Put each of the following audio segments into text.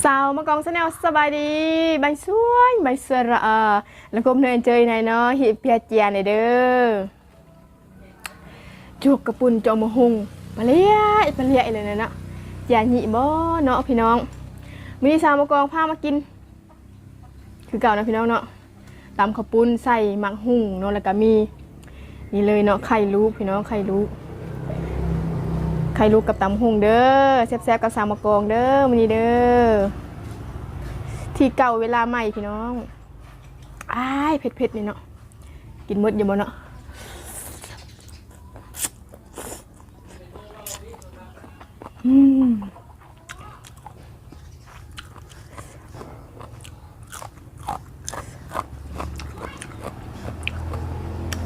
สาวมากองชาแนลสบายดีใบสวยใบเสือแล้วก็เนินเจยในเนาะฮิปเปียเจียในเด้อจุกกระปุ่นจอมหุงปลาเลี้ยเลยนะเนาะอย่าหนีบ่เนาะพี่น้องมีสาวมากองพามากินคือเก่านะพี่น้องเนาะตำข้าวปุ้นใส่หมักหุ่งเนาะแล้วก็มีนี่เลยเนาะไข่ลูกพี่น้องไข่ลูกกับตำหุ่งเด้อแซ่บๆกับสาวมากองเด้อมื้อนี้เด้อที่เก่าเวลาใหม่พี่น้องอ้ายเผ็ดๆนี่เนาะกินหมดอยู่บ่เนาะ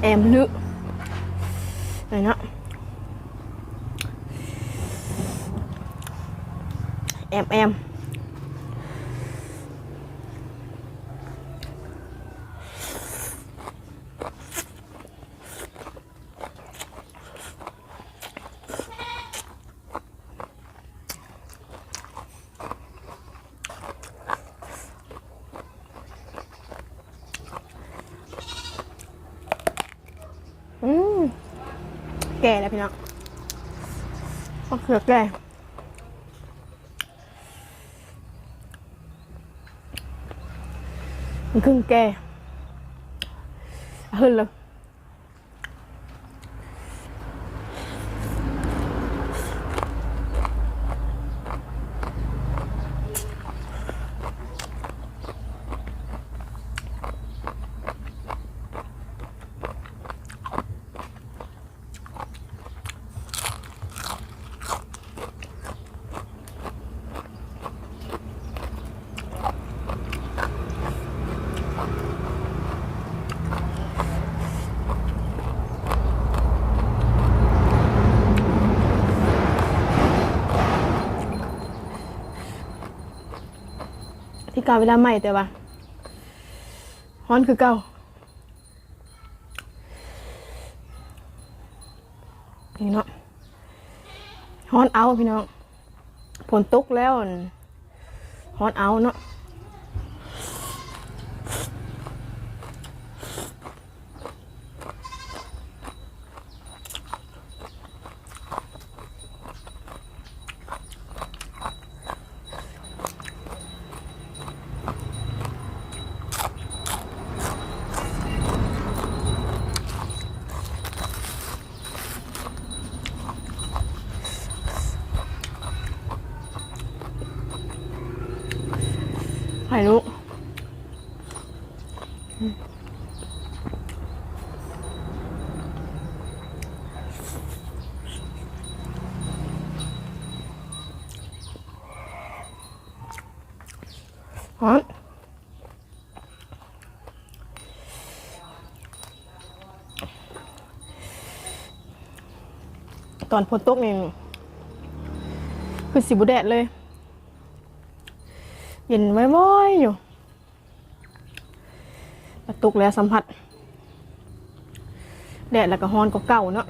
แอมลึไหนเนาะแอมแก่แล้วพี่น้องมะเขือแก่มันครึ่งแก่ขึ้นเลยที่เก่าเวลาใหม่แต่ว่าฮ้อนคือเก่านี่เนาะฮ้อนเอาพี่น้องฝนตกแล้วฮ้อนเอาเนาะไข่ลูกฮอนตอนฝนตกนี่คือสีบุแดดเลยเย็นไว้ๆอยู่ตกแล้วสัมผัสแดดแล้วก็ฮ้อนก็เก่าเนาะ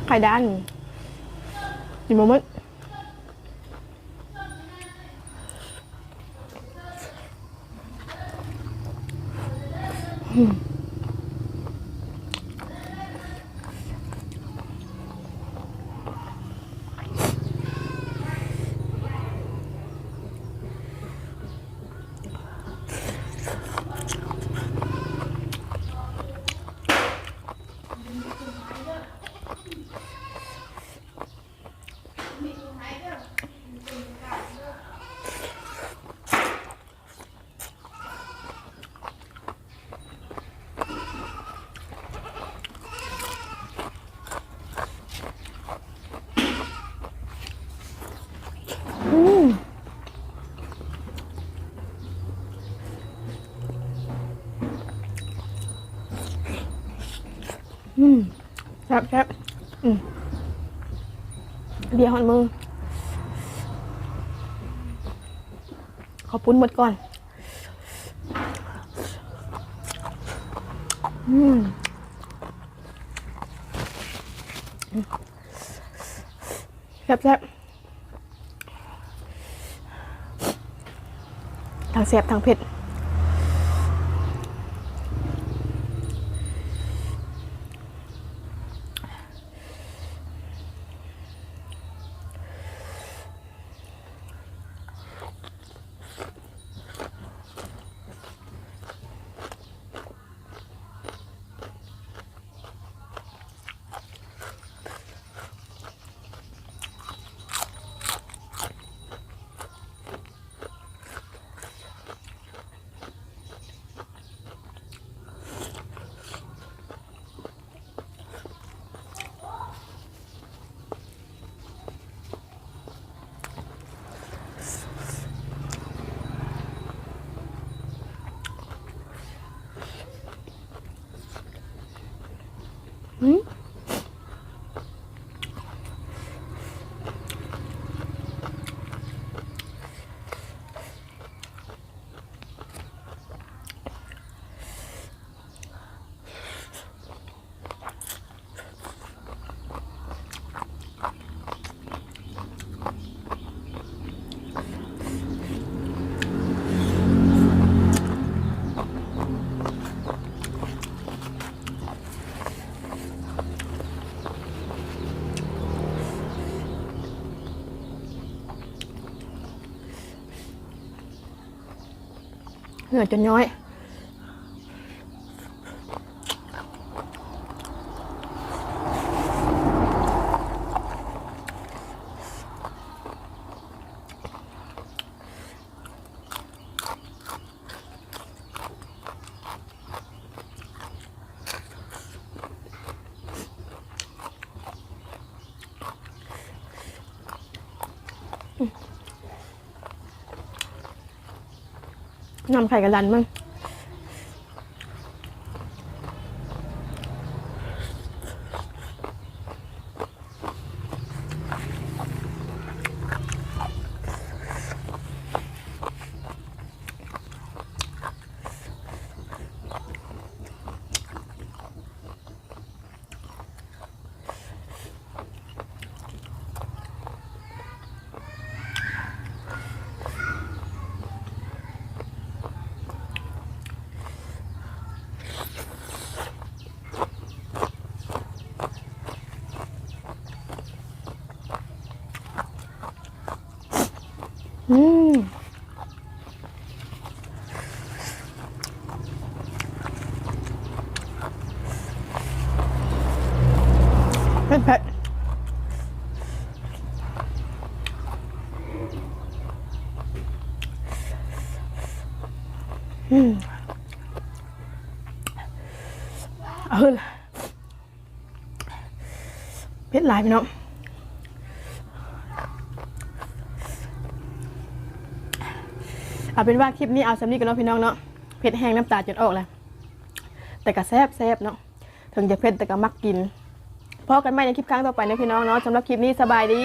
ไข่ด้านกินมะม่วงแซ่บแซ่บเดี๋ยวหันมือขอปุ้นหมดก่อนแซ่บแซ่บทั้งแซ่บทั้งเผ็ดเหงื่อจนย้อยน้ำไข่กระดันมั้งเผ็ดเผ็ดหลายพี่น้องเอาเป็นว่าคลิปนี้เอาสำนีกันเนาะพี่น้องเนาะเผ็ดแห้งน้ำตาจนออกเลยแต่ก็แซ่บแซ่บเนาะถึงจะเผ็ดแต่ก็มักกินพอกันใหม่ในคลิปครั้งต่อไปนะพี่น้องเนาะสำหรับคลิปนี้สบายดี